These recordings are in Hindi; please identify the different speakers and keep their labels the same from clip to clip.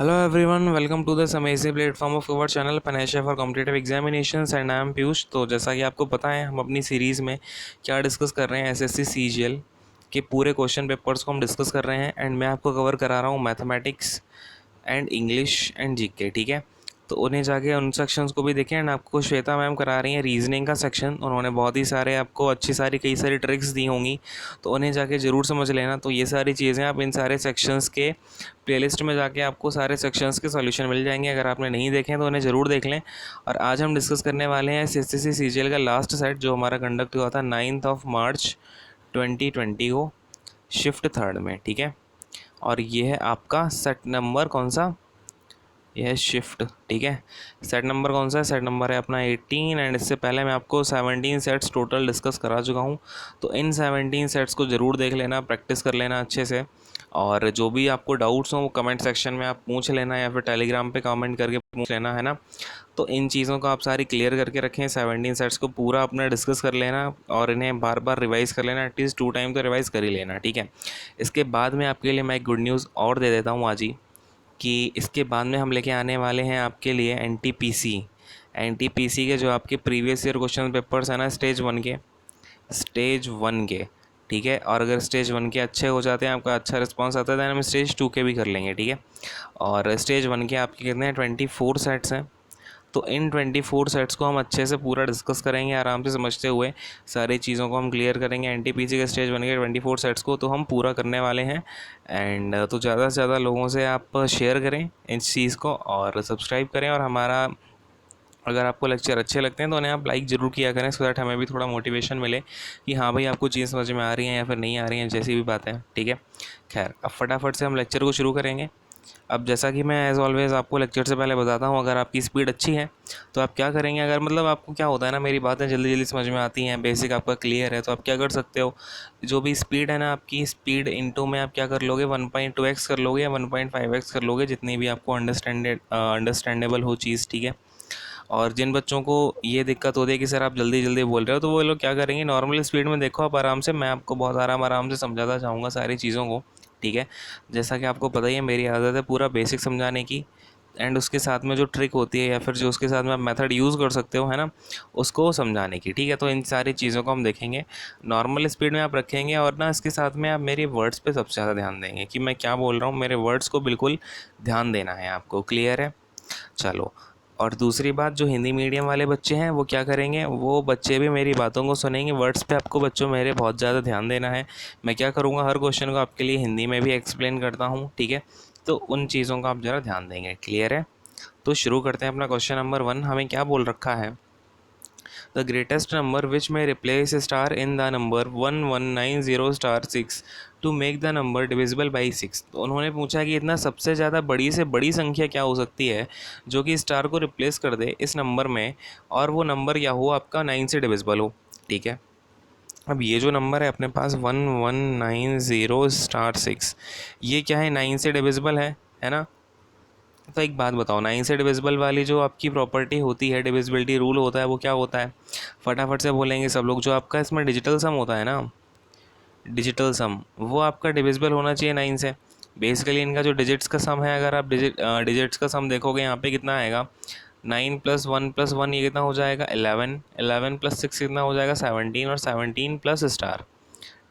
Speaker 1: Hello everyone, welcome to this amazing platform of our channel Panesha for Competitive Examinations and I am Piyush. तो जैसा कि आपको पता है हम अपनी सीरीज़ में क्या डिस्कस कर रहे हैं, एसएससी सीजीएल के पूरे क्वेश्चन पेपर्स को हम डिस्कस कर रहे हैं एंड मैं आपको कवर करा रहा हूँ mathematics and English and GK. ठीक है, तो उन्हें जाके उन सेक्शंस को भी देखें एंड आपको श्वेता मैम करा रही हैं रीजनिंग का सेक्शन। उन्होंने बहुत ही सारे आपको अच्छी सारी कई सारी ट्रिक्स दी होंगी, तो उन्हें जाके ज़रूर समझ लेना। तो ये सारी चीज़ें आप इन सारे सेक्शंस के प्लेलिस्ट में जाके आपको सारे सेक्शंस के सॉल्यूशन मिल जाएंगे। अगर आपने नहीं देखे हैं तो उन्हें ज़रूर देख लें। और आज हम डिस्कस करने वाले हैं एसएससी सीजीएल का लास्ट सेट जो हमारा कंडक्ट हुआ था 9 मार्च 2020 को, शिफ्ट थर्ड में। ठीक है, और ये है आपका सेट नंबर कौन सा, यह है शिफ्ट। ठीक है, सेट नंबर कौन सा है, सेट नंबर है अपना 18 एंड इससे पहले मैं आपको 17 सेट्स टोटल डिस्कस करा चुका हूँ। तो इन 17 सेट्स को ज़रूर देख लेना, प्रैक्टिस कर लेना अच्छे से। और जो भी आपको डाउट्स हों वो कमेंट सेक्शन में आप पूछ लेना या फिर टेलीग्राम पे कमेंट करके पूछ लेना, है ना। तो इन चीज़ों को आप सारी क्लियर करके रखें, 17 सेट्स को पूरा अपना डिस्कस कर लेना और इन्हें बार बार रिवाइज़ कर लेना, एटलीस्ट 2 टाइम तो रिवाइज़ कर ही लेना। ठीक है, इसके बाद में आपके लिए मैं एक गुड न्यूज़ और दे देता हूँ आज ही, कि इसके बाद में हम लेके आने वाले हैं आपके लिए एनटीपीसी के जो आपके प्रीवियस ईयर क्वेश्चन पेपर्स हैं ना, स्टेज 1 के। ठीक है, और अगर स्टेज 1 के अच्छे हो जाते हैं, आपका अच्छा रिस्पांस आता है, तो हम स्टेज 2 के भी कर लेंगे। ठीक है, और स्टेज 1 के आपके कितने हैं, 24 सेट्स हैं। तो इन 24 सेट्स को हम अच्छे से पूरा डिस्कस करेंगे, आराम से समझते हुए सारी चीज़ों को हम क्लियर करेंगे। एनटीपीसी के स्टेज 1 के 24 सेट्स को तो हम पूरा करने वाले हैं। एंड तो ज़्यादा से ज़्यादा लोगों से आप शेयर करें इस चीज़ को और सब्सक्राइब करें, और हमारा अगर आपको लेक्चर अच्छे लगते हैं तो उन्हें आप लाइक ज़रूर किया करें, सो दैट हमें भी थोड़ा मोटिवेशन मिले कि हाँ भाई आपको चीज़ समझ में आ रही है या फिर नहीं आ रही है, जैसी भी बात है। ठीक है, खैर अब फटाफट से हम लेक्चर को शुरू करेंगे। अब जैसा कि मैं एज़ ऑलवेज़ आपको लेक्चर से पहले बताता हूँ, अगर आपकी स्पीड अच्छी है तो आप क्या करेंगे, अगर मतलब आपको क्या होता है ना, मेरी बातें जल्दी जल्दी समझ में आती हैं, बेसिक आपका क्लियर है, तो आप क्या कर सकते हो, जो भी स्पीड है ना आपकी, स्पीड इनटू में आप क्या कर लोगे, 1.2x कर लोगे या 1.5x कर लोगे, जितनी भी आपको अंडरस्टैंडेबल हो चीज़। ठीक है, और जिन बच्चों को ये दिक्कत होती है कि सर आप जल्दी जल्दी बोल रहे हो, तो वो लोग क्या करेंगे, नॉर्मल स्पीड में देखो आप आराम से, मैं आपको बहुत आराम से समझाता जाऊँगा सारी चीज़ों को। ठीक है, जैसा कि आपको पता ही है मेरी आदत है पूरा बेसिक समझाने की, एंड उसके साथ में जो ट्रिक होती है या फिर जो उसके साथ में आप मेथड यूज़ कर सकते हो, है ना, उसको समझाने की। ठीक है, तो इन सारी चीज़ों को हम देखेंगे, नॉर्मल स्पीड में आप रखेंगे, और ना इसके साथ में आप मेरे वर्ड्स पे सबसे ज़्यादा ध्यान देंगे कि मैं क्या बोल रहा हूँ, मेरे वर्ड्स को बिल्कुल ध्यान देना है आपको। क्लियर है, चलो। और दूसरी बात, जो हिंदी मीडियम वाले बच्चे हैं वो क्या करेंगे, वो बच्चे भी मेरी बातों को सुनेंगे। वर्ड्स पे आपको बच्चों मेरे बहुत ज़्यादा ध्यान देना है। मैं क्या करूँगा, हर क्वेश्चन को आपके लिए हिंदी में भी एक्सप्लेन करता हूँ। ठीक है, तो उन चीज़ों का आप ज़रा ध्यान देंगे। क्लियर है, तो शुरू करते हैं अपना क्वेश्चन नंबर 1। हमें क्या बोल रखा है, द ग्रेटेस्ट नंबर विच में replace star in the number 1190 star 6 to make the number divisible by 6। तो उन्होंने पूछा कि इतना सबसे ज़्यादा बड़ी से बड़ी संख्या क्या हो सकती है जो कि स्टार को रिप्लेस कर दे इस नंबर में, और वो नंबर या हो आपका 9 से डिविजिबल हो। ठीक है, अब ये जो नंबर है अपने पास 1190 स्टार 6, ये क्या है, 9 से डिविजिबल है ना। तो एक बात बताओ, 9 से डिविजिबल वाली जो आपकी प्रॉपर्टी होती है, डिविजिबिलिटी रूल होता है, वो क्या होता है, फटाफट से बोलेंगे सब लोग। जो आपका इसमें डिजिटल सम होता है ना, डिजिटल सम, वो आपका डिविजिबल होना चाहिए 9 से। बेसिकली इनका जो डिजिट्स का सम है, अगर आप डिजिट्स का सम देखोगे यहाँ पे कितना आएगा, 9 + 1 ये कितना हो जाएगा, 11, 11 + 6 कितना हो जाएगा, 17, और 17 प्लस स्टार।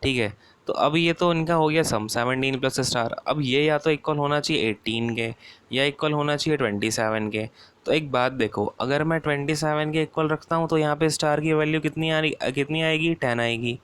Speaker 1: ठीक है, तो अब ये तो इनका हो गया सम 17 प्लस स्टार। अब ये या तो इक्वल होना चाहिए 18 के या इक्वल होना चाहिए 27 के। तो एक बात देखो, अगर मैं 27 के इक्वल रखता हूँ तो यहाँ पे स्टार की वैल्यू कितनी आएगी, 10 आएगी।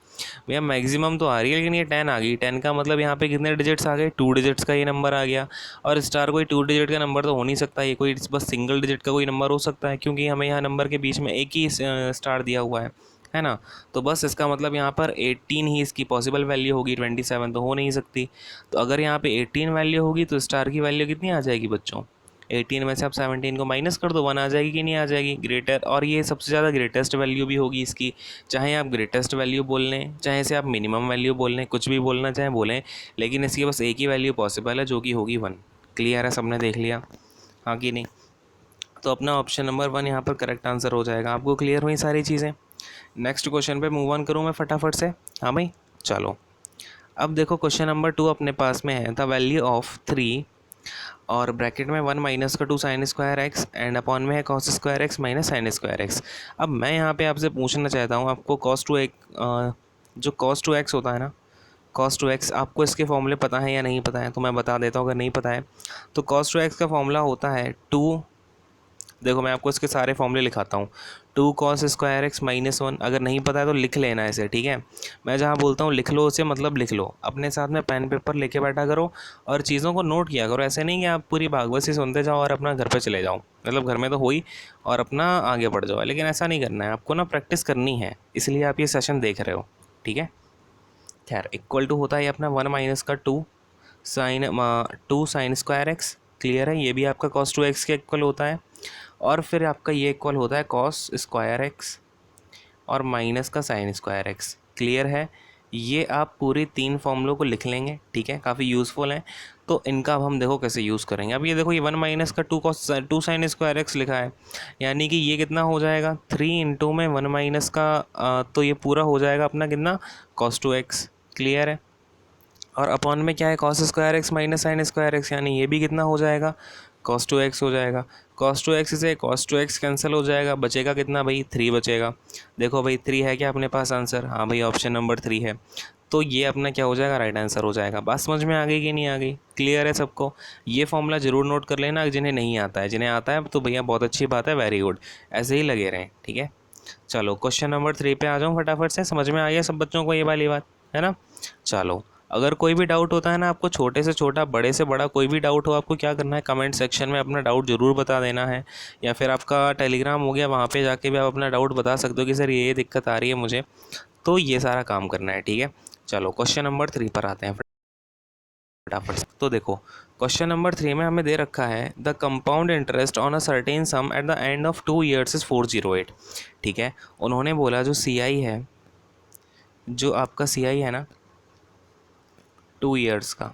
Speaker 1: भैया मैक्सिमम तो आ रही है, लेकिन ये 10 आ गई। 10 का मतलब यहाँ पे कितने डिजिट्स आ गए, 2 डिजिट्स का ये नंबर आ गया। और स्टार कोई 2 डिजिट का नंबर तो हो नहीं सकता, ये कोई बस सिंगल डिजिट का कोई नंबर हो सकता है, क्योंकि हमें यहाँ नंबर के बीच में एक ही स्टार दिया हुआ है ना। तो बस इसका मतलब यहाँ पर 18 ही इसकी पॉसिबल वैल्यू होगी, 27 तो हो नहीं सकती। तो अगर यहाँ पे 18 वैल्यू होगी तो स्टार की वैल्यू कितनी आ जाएगी बच्चों, 18 में से आप 17 को माइनस कर दो, 1 आ जाएगी कि नहीं आ जाएगी, ग्रेटर। और ये सबसे ज़्यादा ग्रेटेस्ट वैल्यू भी होगी इसकी, चाहे आप ग्रेटेस्ट वैल्यू बोल लें, चाहे से आप मिनिमम वैल्यू बोल लें, कुछ भी बोलना चाहें बोलें, लेकिन इसकी बस एक ही वैल्यू पॉसिबल है जो कि होगी 1। क्लियर है, सबने देख लिया, हाँ कि नहीं। तो अपना ऑप्शन नंबर 1 यहाँ पर करेक्ट आंसर हो जाएगा। आपको क्लियर हुई सारी चीज़ें। नेक्स्ट क्वेश्चन पे मूव ऑन करूँ मैं फटाफट से, हाँ भाई चलो। अब देखो क्वेश्चन नंबर 2 अपने पास में है, द वैल्यू ऑफ 3 और ब्रैकेट में 1 माइनस का 2 sine square x and upon में है cos square x minus sine square x. अब मैं यहाँ पे आपसे पूछना चाहता हूँ, आपको कॉस टू एक्स जो कॉस टू एक्स होता है ना, कॉस टू एक्स आपको इसके फॉर्मूले पता है या नहीं पता है? तो मैं बता देता हूँ अगर नहीं पता है तो। कॉस टू एक्स का फॉर्मूला होता है टू, देखो मैं आपको इसके सारे फॉर्मूले लिखाता हूँ। 2 कॉस स्क्वायर एक्स माइनस 1, अगर नहीं पता है तो लिख लेना इसे, ठीक है। मैं जहाँ बोलता हूँ लिख लो उसे, मतलब लिख लो, अपने साथ में पेन पेपर लेके बैठा करो और चीज़ों को नोट किया करो। ऐसे नहीं कि आप पूरी भागवत सुनते जाओ और अपना घर पे चले जाओ, मतलब घर में तो हो ही और अपना आगे बढ़ जाओ, लेकिन ऐसा नहीं करना है आपको ना, प्रैक्टिस करनी है, इसलिए आप ये सेशन देख रहे हो, ठीक है। खैर इक्वल टू होता है अपना 1 माइनस का 2 साइन स्क्वायर एक्स, क्लियर है। ये भी आपका कॉस टू एक्स के इक्वल होता है। और फिर आपका ये इक्वल होता है कॉस स्क्वायर एक्स और माइनस का साइन स्क्वायर एक्स, क्लियर है। ये आप पूरी 3 फॉर्मूलों को लिख लेंगे, ठीक है, काफ़ी यूज़फुल हैं। तो इनका अब हम देखो कैसे यूज़ करेंगे। अब ये देखो ये 1 माइनस का 2 साइन स्क्वायर एक्स लिखा है, यानी कि ये कितना हो जाएगा 3 इंटू में 1 माइनस का तो ये पूरा हो जाएगा अपना कितना कॉस टू एक्स, क्लियर है। और अपॉन में क्या है cos square x minus sine square x, यानी ये भी कितना हो जाएगा कॉस टू एक्स हो जाएगा। कॉस टू एक्स से कॉस टू एक्स कैंसिल हो जाएगा, बचेगा कितना भाई 3 बचेगा। देखो भाई 3 है क्या अपने पास आंसर? हाँ भाई ऑप्शन नंबर 3 है। तो ये अपना क्या हो जाएगा राइट आंसर हो जाएगा। बात समझ में आ गई कि नहीं आ गई? क्लियर है सबको? ये फॉर्मूला ज़रूर नोट कर लेना जिन्हें नहीं आता है, जिन्हें आता है तो भैया बहुत अच्छी बात है, वेरी गुड, ऐसे ही लगे रहें, ठीक है। चलो क्वेश्चन नंबर 3 पे आ जाऊँ फटाफट से, समझ में आ गया सब बच्चों को ये वाली बात, है ना। चलो अगर कोई भी डाउट होता है ना आपको, छोटे से छोटा बड़े से बड़ा कोई भी डाउट हो, आपको क्या करना है कमेंट सेक्शन में अपना डाउट ज़रूर बता देना है, या फिर आपका टेलीग्राम हो गया वहाँ पे जाके भी आप अपना डाउट बता सकते हो कि सर ये दिक्कत आ रही है मुझे, तो ये सारा काम करना है, ठीक है। चलो क्वेश्चन नंबर 3 पर आते हैं फटाफट से। तो देखो क्वेश्चन नंबर 3 में हमें दे रखा है the compound interest on a certain some at the end of 2 years is 408, ठीक है। उन्होंने बोला जो सी आई है, जो आपका सी आई है ना 2 ईयर्स का,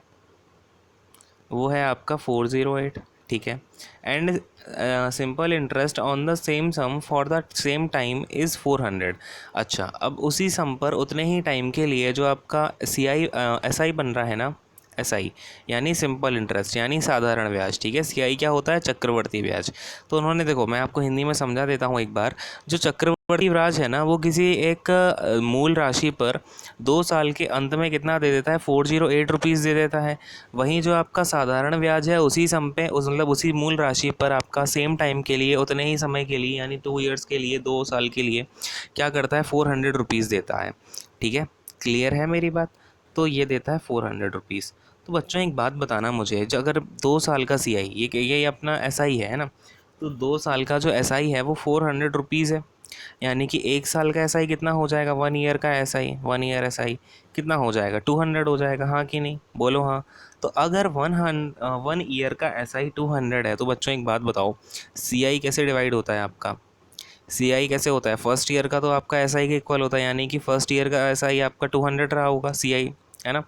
Speaker 1: वो है आपका 408, ठीक है। And simple interest on the same sum for the same time is 400। अच्छा अब उसी सम पर उतने ही टाइम के लिए जो आपका सी आई एस आई बन रहा है ना, एस आई यानी सिंपल इंटरेस्ट यानी साधारण ब्याज, ठीक है। सी आई क्या होता है? चक्रवर्ती ब्याज। तो उन्होंने देखो मैं आपको हिंदी में समझा देता हूँ एक बार। जो चक्रवर्ती ब्याज है ना वो किसी एक मूल राशि पर 2 साल के अंत में कितना दे देता है? 408 रुपीज़ दे देता है। वहीं जो आपका साधारण ब्याज है उसी सम पे मतलब उसी मूल राशि पर आपका सेम टाइम के लिए उतने ही समय के लिए यानी 2 ईयर्स के लिए 2 साल के लिए क्या करता है? 400 रुपीज़ देता है, ठीक है। क्लियर है मेरी बात? तो ये देता है 400 रुपीज़। तो बच्चों एक बात बताना मुझे, जो अगर 2 साल का सी आई ये अपना एस आई है ना, तो 2 साल का जो एस आई है वो 400 रुपीज़ है, यानी कि 1 साल का एस आई कितना हो जाएगा? 1 ईयर का S I, 1 year S I कितना हो जाएगा? 200 हो जाएगा, हाँ कि नहीं? बोलो हाँ। तो अगर 1 ईयर का एस आई 200 है तो बच्चों एक बात बताओ सी आई कैसे डिवाइड होता है आपका? सी आई कैसे होता है? फर्स्ट ईयर का तो आपका एस आई के इक्वल होता है, यानी कि फर्स्ट ईयर का एस आई आपका 200 रहा होगा सी आई, है ना।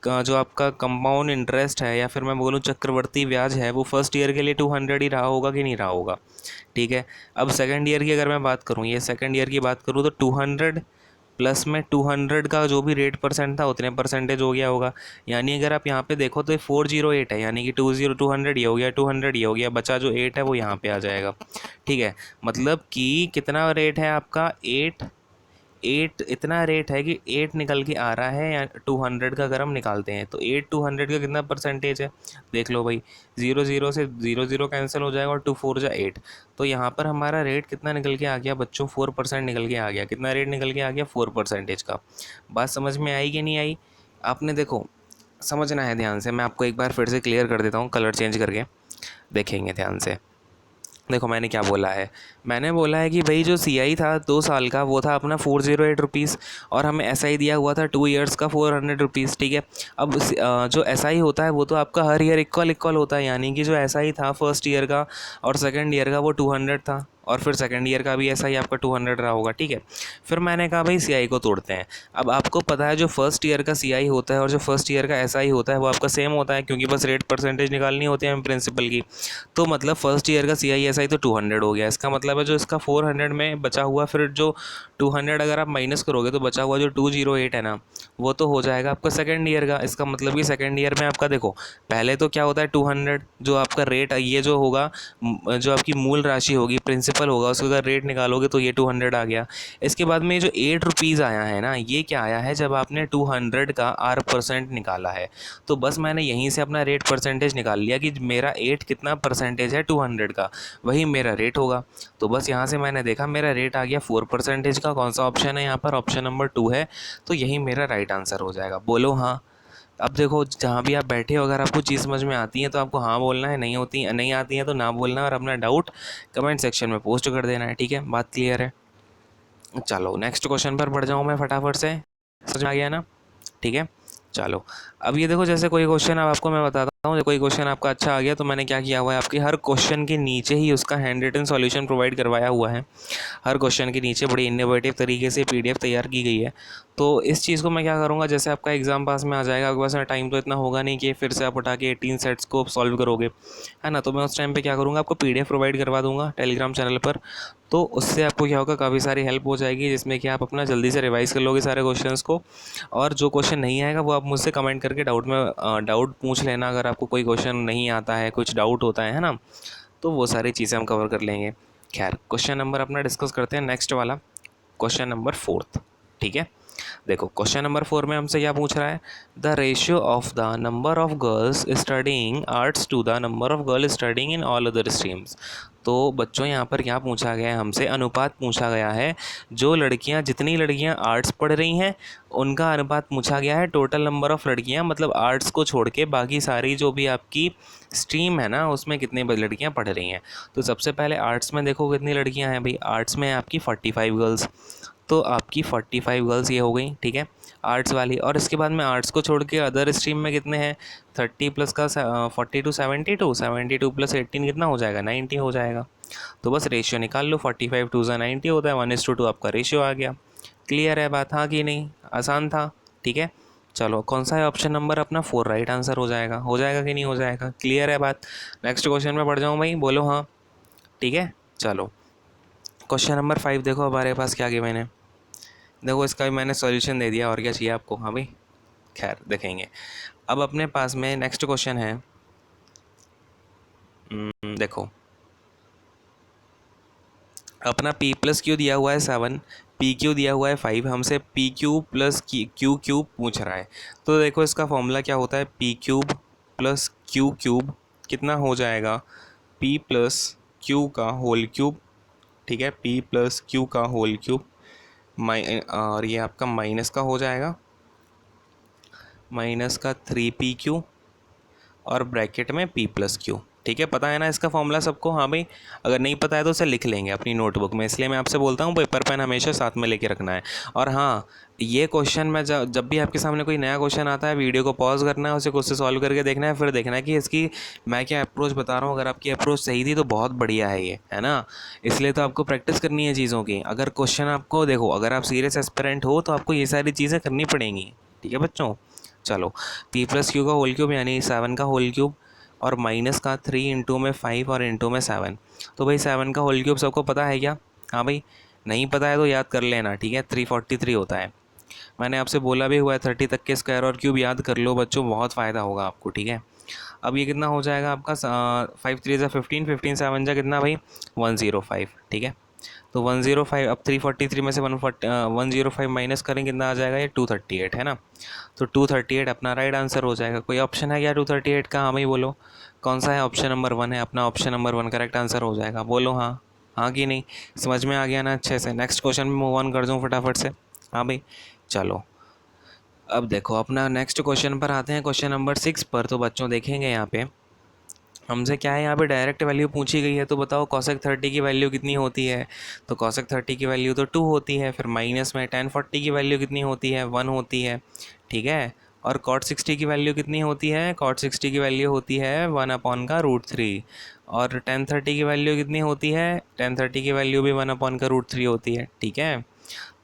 Speaker 1: जो आपका कंपाउंड इंटरेस्ट है या फिर मैं बोलूँ चक्रवर्ती ब्याज है वो फर्स्ट ईयर के लिए 200 ही रहा होगा कि नहीं रहा होगा, ठीक है। अब सेकंड ईयर की अगर मैं बात करूँ, ये सेकंड ईयर की बात करूँ तो 200 प्लस में 200 का जो भी रेट परसेंट था उतने परसेंटेज हो गया होगा। यानी अगर आप यहाँ पे देखो तो 408 है, यानी कि 200 ये हो गया, 200 ये हो गया, बचा जो 8 है वो यहाँ पे आ जाएगा, ठीक है। मतलब कि कितना रेट है आपका? 8 इतना रेट है कि 8 निकल के आ रहा है, या 200 का अगर हम निकालते हैं तो 8 200 का कितना परसेंटेज है? देख लो भाई, 0 से 0 कैंसिल हो जाएगा और 2 4 जा 8। तो यहाँ पर हमारा रेट कितना निकल के आ गया बच्चों? 4% निकल के आ गया। कितना रेट निकल के आ गया? 4% का। बात समझ में आई कि नहीं आई? आपने देखो समझना है ध्यान से, मैं आपको एक बार फिर से क्लियर कर देता हूँ कलर चेंज करके, देखेंगे ध्यान से। देखो मैंने क्या बोला है, मैंने बोला है कि भाई जो सी आई था 2 साल का वो था अपना 408 रुपीज़, और हमें एस आई दिया हुआ था 2 ईयर्स का 400 रुपीज़, ठीक है। अब जो एस आई होता है वो तो आपका हर ईयर इक्वल होता है, यानी कि जो एस आई था फर्स्ट ईयर का और सेकंड ईयर का वो 200 था, और फिर सेकंड ईयर का भी ऐसा ही आपका 200 रहा होगा, ठीक है। फिर मैंने कहा भाई सीआई को तोड़ते हैं। अब आपको पता है जो फर्स्ट ईयर का सीआई होता है और जो फर्स्ट ईयर का एसआई होता है वो आपका सेम होता है, क्योंकि बस रेट परसेंटेज निकालनी होती है हमें प्रिंसिपल की। तो मतलब फर्स्ट ईयर का सीआई एसआई तो 200 हो गया। इसका मतलब है जो इसका 400 में बचा हुआ, फिर जो 200 अगर आप माइनस करोगे तो बचा हुआ जो 208 है ना, वो तो हो जाएगा आपका सेकेंड ईयर का। इसका मतलब कि सेकेंड ईयर में आपका देखो पहले तो क्या होता है 200 जो आपका रेट ये जो होगा, जो आपकी मूल राशि होगी प्रिंसिपल होगा, उसका अगर रेट निकालोगे तो ये 200 आ गया। इसके बाद में ये जो 8 रुपीज़ आया है ना, ये क्या आया है जब आपने 200 का R% निकाला है। तो बस मैंने यहीं से अपना रेट परसेंटेज निकाल लिया कि मेरा 8 कितना परसेंटेज है 200 का, वही मेरा रेट होगा। तो बस यहाँ से मैंने देखा मेरा रेट आ गया 4% का। कौन सा ऑप्शन है यहाँ पर? ऑप्शन नंबर 2 है। तो यही मेरा राइट आंसर हो जाएगा। बोलो हाँ। अब देखो जहाँ भी आप बैठे हो, अगर आपको चीज़ समझ में आती है तो आपको हाँ बोलना है, नहीं आती है तो ना बोलना है, और अपना डाउट कमेंट सेक्शन में पोस्ट कर देना है, ठीक है। बात क्लियर है? चलो नेक्स्ट क्वेश्चन पर बढ़ जाऊँ मैं फटाफट से, समझ में आ गया ना? ठीक है। चलो अब ये देखो, जैसे कोई क्वेश्चन अब आपको मैं बताता हूँ, कोई क्वेश्चन आपका अच्छा आ गया तो मैंने क्या किया हुआ है, आपके हर क्वेश्चन के नीचे ही उसका हैंड रिटन सॉल्यूशन प्रोवाइड करवाया हुआ है। हर क्वेश्चन के नीचे बड़ी इनोवेटिव तरीके से पीडीएफ तैयार की गई है। तो इस चीज़ को मैं क्या करूँगा, जैसे आपका एग्ज़ाम पास में आ जाएगा, आपके पास टाइम तो इतना होगा नहीं कि फिर से आप उठा के 18 सेट्स को सॉल्व करोगे, है ना। तो मैं उस टाइम पे क्या करूँगा, आपको पीडीएफ प्रोवाइड करवा दूँगा टेलीग्राम चैनल पर। तो उससे आपको क्या होगा, काफ़ी सारी हेल्प हो जाएगी, जिसमें कि आप अपना जल्दी से रिवाइज़ कर लोगे सारे क्वेश्चंस को। और जो क्वेश्चन नहीं आएगा वो आप मुझसे कमेंट करके डाउट पूछ लेना। अगर आपको कोई क्वेश्चन नहीं आता है, कुछ डाउट होता है ना, तो वो सारी चीज़ें हम कवर कर लेंगे। खैर क्वेश्चन नंबर अपना डिस्कस करते हैं नेक्स्ट वाला, क्वेश्चन नंबर 4, ठीक है। देखो क्वेश्चन नंबर 4 में हमसे क्या पूछ रहा है, the ratio of the number of girls studying arts to the number of girls studying in all other streams. तो बच्चों यहाँ पर क्या पूछा गया है हमसे, अनुपात पूछा गया है। जितनी लड़कियाँ आर्ट्स पढ़ रही हैं उनका अनुपात पूछा गया है, टोटल नंबर ऑफ लड़कियाँ, मतलब आर्ट्स को छोड़ के बाकी सारी जो भी आपकी स्ट्रीम है ना उसमें कितनी लड़कियाँ पढ़ रही हैं। तो सबसे पहले आर्ट्स में देखो कितनी लड़कियाँ हैं भाई, आर्ट्स में है आपकी 45 गर्ल्स। तो आपकी 45 गर्ल्स ये हो गई, ठीक है, आर्ट्स वाली। और इसके बाद में आर्ट्स को छोड़ के अदर स्ट्रीम में कितने हैं, 30 प्लस का 40 टू 72, 72 प्लस 18 कितना हो जाएगा, 90 हो जाएगा। तो बस रेशियो निकाल लो, 45 टू 90 होता है, 1:2 आपका रेशियो आ गया। क्लियर है बात? हाँ कि नहीं? आसान था, ठीक है। चलो कौन सा है ऑप्शन नंबर अपना 4 राइट आंसर हो जाएगा कि नहीं हो जाएगा? क्लियर है बात? नेक्स्ट क्वेश्चन में बढ़ जाऊँ भाई, बोलो हाँ, ठीक है। चलो क्वेश्चन नंबर 5 देखो हमारे पास क्या गिवन है। देखो इसका भी मैंने सॉल्यूशन दे दिया, और क्या चाहिए आपको? हाँ भाई, खैर देखेंगे। अब अपने पास में नेक्स्ट क्वेश्चन है, देखो अपना p प्लस क्यू दिया हुआ है 7, पी क्यू दिया हुआ है 5, हमसे P cube plus Q cube पूछ रहा है। तो देखो इसका फॉर्मूला क्या होता है, P cube plus Q cube कितना हो जाएगा, p प्लस क्यू का होल क्यूब, ठीक है, p प्लस क्यू का होल क्यूब, और ये आपका माइनस का हो जाएगा, माइनस का 3pq और ब्रैकेट में p प्लस क्यू, ठीक है। पता है ना इसका फॉर्मूला सबको? हाँ भाई, अगर नहीं पता है तो उसे लिख लेंगे अपनी नोटबुक में, इसलिए मैं आपसे बोलता हूँ पेपर पेन हमेशा साथ में लेके रखना है। और हाँ, ये क्वेश्चन में जब भी आपके सामने कोई नया क्वेश्चन आता है, वीडियो को पॉज करना है, उसे खुद से सॉल्व करके देखना है, फिर देखना है कि इसकी मैं क्या अप्रोच बता रहा हूँ। अगर आपकी अप्रोच सही थी तो बहुत बढ़िया है ये, है ना। इसलिए तो आपको प्रैक्टिस करनी है चीज़ों की। अगर क्वेश्चन आपको देखो, अगर आप सीरियस एस्पिरेंट हो तो आपको ये सारी चीज़ें करनी पड़ेंगी, ठीक है बच्चों। चलो p प्लस क्यू का होल क्यूब यानी 7 का होल क्यूब, और माइनस का 3 इंटू में 5 और इंटू में 7। तो भाई 7 का होल क्यूब सबको पता है क्या? हाँ भाई, नहीं पता है तो याद कर लेना, ठीक है, 343 होता है। मैंने आपसे बोला भी हुआ है 30 तक के स्क्वायर और क्यूब याद कर लो बच्चों, बहुत फ़ायदा होगा आपको, ठीक है। अब ये कितना हो जाएगा आपका, 5 3 ज़ा 15, 15 7 जा कितना भाई, 105, ठीक है। तो 105, अब 343 में से 105 माइनस करें कितना आ जाएगा, ये 238 है ना। तो 238 अपना राइट आंसर हो जाएगा। कोई ऑप्शन है क्या 238 का? हाँ भाई बोलो, कौन सा है? ऑप्शन नंबर 1 है अपना, ऑप्शन नंबर 1 करेक्ट आंसर हो जाएगा। बोलो हाँ, हाँ कि नहीं? समझ में आ गया ना अच्छे से? नेक्स्ट क्वेश्चन में मूव ऑन कर दूँ फटाफट से। हाँ भाई चलो, अब देखो अपना नेक्स्ट क्वेश्चन पर आते हैं, क्वेश्चन नंबर 6 पर। तो बच्चों देखेंगे यहाँ पे हमसे क्या है, यहाँ पे डायरेक्ट वैल्यू पूछी गई है। तो बताओ cosec 30 की वैल्यू कितनी होती है? तो cosec 30 की वैल्यू तो 2 होती है। फिर माइनस में tan 40 की वैल्यू कितनी होती है? 1 होती है, ठीक है। और cot 60 की वैल्यू कितनी होती है, cot 60 की वैल्यू होती है 1/√3। और tan 30 की वैल्यू कितनी होती है, tan 30 की वैल्यू भी 1/√3 होती है, ठीक है।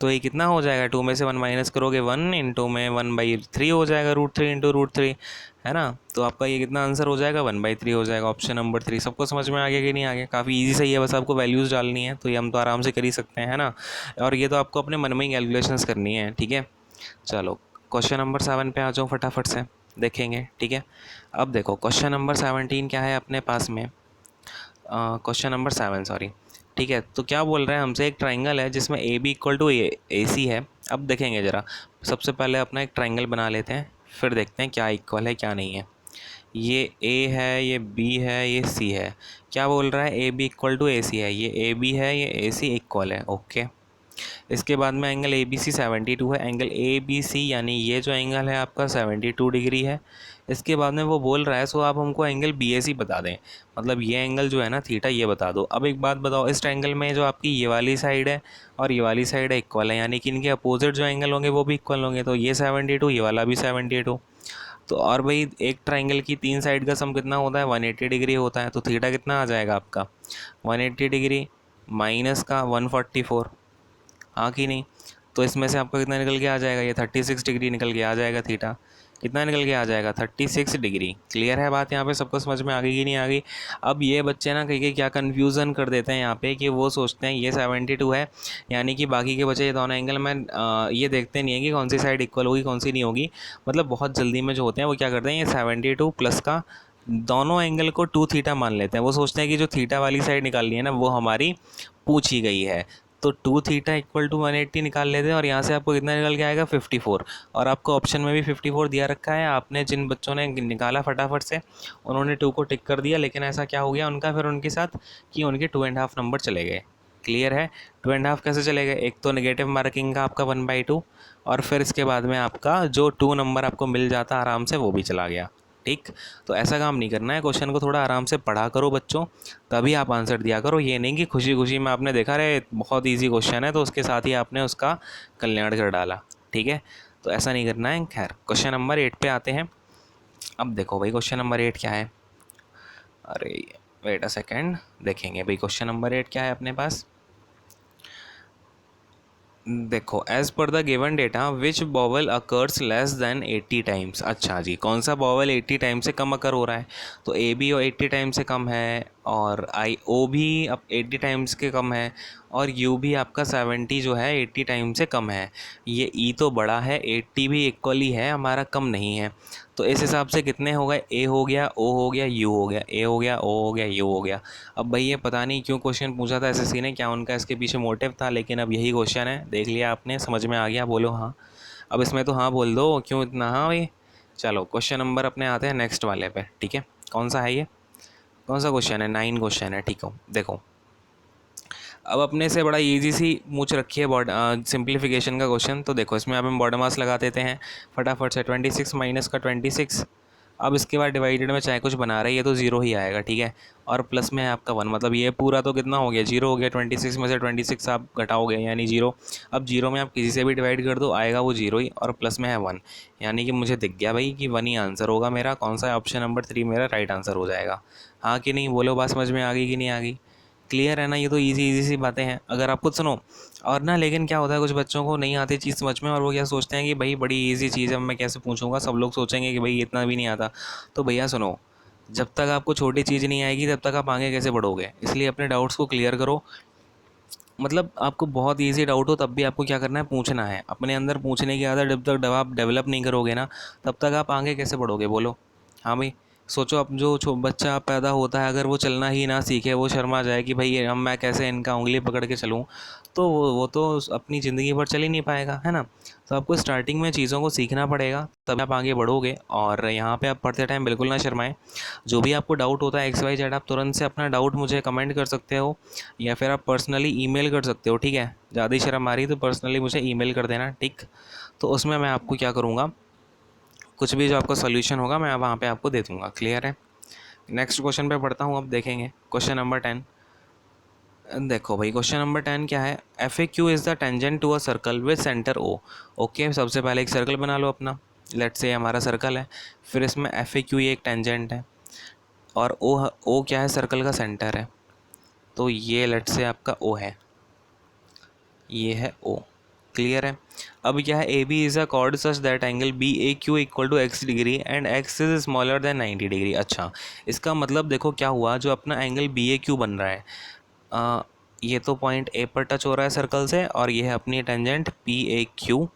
Speaker 1: तो ये कितना हो जाएगा, 2 में से 1 माइनस करोगे 1, इंटू में 1/3 हो जाएगा, √3 इंटू √3, है ना। तो आपका ये कितना आंसर हो जाएगा, 1/3 हो जाएगा, ऑप्शन नंबर 3। सबको समझ में आ गया कि नहीं आ गया? काफ़ी इजी सही है, बस आपको वैल्यूज़ डालनी है, तो ये हम तो आराम से कर ही सकते हैं, है ना। और ये तो आपको अपने मन में ही कैलकुलेशंस करनी है, ठीक है। चलो क्वेश्चन नंबर 7 पे आ जाओ फटाफट से, देखेंगे, ठीक है। अब देखो क्वेश्चन नंबर 17 क्या है अपने पास में, क्वेश्चन नंबर 7 सॉरी, ठीक है। तो क्या बोल रहे हैं हमसे, एक ट्राइंगल है जिसमें ए बी इक्वल टू ए सी है। अब देखेंगे ज़रा, सबसे पहले अपना एक ट्राइंगल बना लेते हैं, फिर देखते हैं क्या इक्वल है क्या नहीं है। ये ए है, ये बी है, ये सी है। क्या बोल रहा है, ए बी इक्वल टू ए सी है, ये ए बी है, ये ए सी इक्वल है, ओके। इसके बाद में एंगल ए बी सी 72 है, एंगल ए बी सी यानी ये जो एंगल है आपका 72 डिग्री है। इसके बाद में वो बोल रहा है सो आप हमको एंगल बी ए सी बता दें, मतलब ये एंगल जो है ना थीटा, ये बता दो। अब एक बात बताओ, इस ट्रायंगल में जो आपकी ये वाली साइड है और ये वाली साइड है इक्वल है, यानी कि इनके अपोजिट जो एंगल होंगे वो भी इक्वल होंगे, तो ये 72, ये वाला भी 72। तो और भाई एक ट्राइंगल की 3 साइड का सम कितना होता है, 180 डिग्री होता है, तो थीटा कितना आ जाएगा आपका, 180 डिग्री माइनस का 144, हाँ कि नहीं। तो इसमें से आपका कितना निकल के आ जाएगा, ये 36 डिग्री निकल के आ जाएगा, थीटा कितना निकल के आ जाएगा, 36 डिग्री। क्लियर है बात, यहाँ पे सबको समझ में आ गई कि नहीं आ गई। अब ये बच्चे ना कहीं क्या कन्फ्यूज़न कर देते हैं यहाँ पे, कि वो सोचते हैं ये 72 है, यानी कि बाकी के बचे ये दोनों एंगल में ये देखते नहीं है कि कौन सी साइड इक्वल होगी कौन सी नहीं होगी। मतलब बहुत जल्दी में जो होते हैं वो क्या करते हैं, ये 72 प्लस का दोनों एंगल को 2 थीटा मान लेते हैं। वो सोचते हैं कि जो थीटा वाली साइड निकालनी है ना वो हमारी पूछी गई है, तो 2 थीटा इक्वल टू 180 निकाल लेते हैं, और यहाँ से आपको कितना निकल के आएगा, 54। और आपको ऑप्शन में भी 54 दिया रखा है, आपने जिन बच्चों ने निकाला फटाफट से उन्होंने 2 को टिक कर दिया, लेकिन ऐसा क्या हो गया उनका फिर उनके साथ कि उनके 2.5 नंबर चले गए। क्लियर है, 2.5 कैसे चले गए, एक तो नेगेटिव मार्किंग का आपका 1/2, और फिर इसके बाद में आपका जो 2 नंबर आपको मिल जाता आराम से वो भी चला गया, ठीक। तो ऐसा काम नहीं करना है, क्वेश्चन को थोड़ा आराम से पढ़ा करो बच्चों, तभी आप आंसर दिया करो। ये नहीं कि खुशी खुशी में आपने देखा रहे बहुत इजी क्वेश्चन है तो उसके साथ ही आपने उसका कल्याण कर डाला, ठीक है। तो ऐसा नहीं करना है। खैर क्वेश्चन नंबर 8 पे आते हैं। अब देखो भाई क्वेश्चन नंबर 8 क्या है, अरे वेट अ सेकेंड, देखेंगे भाई क्वेश्चन नंबर 8 क्या है अपने पास। देखो एज पर the given data which vowel occurs less than 80 times. अच्छा जी, कौन सा बॉवल 80 टाइम से कम अकर हो रहा है, तो ए बी और 80 टाइम से कम है, और आई ओ भी अब 80 टाइम्स के कम है, और यू भी आपका 70 जो है 80 टाइम से कम है। ये ई तो बड़ा है, 80 भी इक्वली है हमारा, कम नहीं है। तो इस हिसाब से कितने हो गए, ए हो गया, ओ हो गया, यू हो गया, ए हो गया, ओ हो गया, यू हो गया। अब भाई ये पता नहीं क्यों क्वेश्चन पूछा था एसएससी ने, क्या उनका इसके पीछे मोटिव था, लेकिन अब यही क्वेश्चन है, देख लिया आपने, समझ में आ गया, बोलो हाँ। अब इसमें तो हाँ बोल दो, क्यों इतना हाँ भाई। चलो क्वेश्चन नंबर अपने आते हैं नेक्स्ट वाले पे, ठीक है। कौन सा है ये, कौन सा क्वेश्चन है, 9 क्वेश्चन है, ठीक है। देखो अब अपने से बड़ा इजी सी पूछ रखी है सिंप्लीफिकेशन का क्वेश्चन, तो देखो इसमें अब हम बॉर्डर मास लगा देते हैं फटाफट से, 26 माइनस का 26। अब इसके बाद डिवाइडेड में चाहे कुछ बना रही है तो ज़ीरो ही आएगा, ठीक है। और प्लस में है आपका 1, मतलब ये पूरा तो कितना हो गया, जीरो हो गया। 26 में से 26 आप घटाओगे यानी जीरो। अब जीरो में आप किसी से भी डिवाइड कर दो आएगा वो जीरो ही, और प्लस में है 1, यानी कि मुझे दिख गया भाई कि 1 ही आंसर होगा मेरा। कौन सा, ऑप्शन नंबर 3 मेरा राइट आंसर हो जाएगा। हाँ कि नहीं, बोलो बात समझ में आ गई कि नहीं आ गई। क्लियर है ना, ये तो इजी इजी सी बातें हैं अगर आप खुद सुनो। और ना लेकिन क्या होता है, कुछ बच्चों को नहीं आती चीज़ समझ में, और वो क्या सोचते हैं कि भाई बड़ी इजी चीज़ है मैं कैसे पूछूंगा, सब लोग सोचेंगे कि भाई इतना भी नहीं आता। तो भैया सुनो, जब तक आपको छोटी चीज़ नहीं आएगी तब तक आप आगे कैसे बढ़ोगे, इसलिए अपने डाउट्स को क्लियर करो। मतलब आपको बहुत इजी डाउट हो तब भी आपको क्या करना है, पूछना है। अपने अंदर पूछने की आदत जब तक आप डेवलप नहीं करोगे ना, तब तक आप आगे कैसे बढ़ोगे, बोलो। हाँ भाई, सोचो अब जो बच्चा पैदा होता है अगर वो चलना ही ना सीखे, वो शर्मा जाए कि भाई हम मैं कैसे इनका उंगली पकड़ के चलूँ, तो वो तो अपनी ज़िंदगी भर चल ही नहीं पाएगा, है ना। तो आपको स्टार्टिंग में चीज़ों को सीखना पड़ेगा तब आप आगे बढ़ोगे। और यहाँ पे आप पढ़ते टाइम बिल्कुल ना शर्माएं। जो भी आपको डाउट होता है XYZ, आप तुरंत से अपना डाउट मुझे कमेंट कर सकते हो, या फिर आप पर्सनली ईमेल कर सकते हो, ठीक है। ज़्यादा ही शर्म आ रही है तो पर्सनली मुझे ईमेल कर देना, ठीक। तो उसमें मैं आपको क्या करूँगा, कुछ भी जो आपका सोल्यूशन होगा मैं वहाँ पे आपको दे दूँगा। क्लियर है। नेक्स्ट क्वेश्चन पे पढ़ता हूँ, अब देखेंगे क्वेश्चन नंबर 10। देखो भाई क्वेश्चन नंबर 10 क्या है, F A Q is the tangent to a circle with centre O. Okay, सबसे पहले एक सर्कल बना लो अपना, लेट्स से हमारा सर्कल है, फिर इसमें एफ ए क्यू ये एक टेंजेंट है, और ओ क्या है, सर्कल का सेंटर है, तो ये लेट्स से आपका ओ है, ये है ओ। क्लियर है। अब क्या है, A B is a chord such that angle B A Q equal to X degree and X is smaller than 90 degree. अच्छा, इसका मतलब देखो क्या हुआ, जो अपना एंगल बी ए क्यू बन रहा है, ये तो पॉइंट ए पर टच हो रहा है सर्कल से, और ये है अपनी टेंजेंट पी ए क्यू।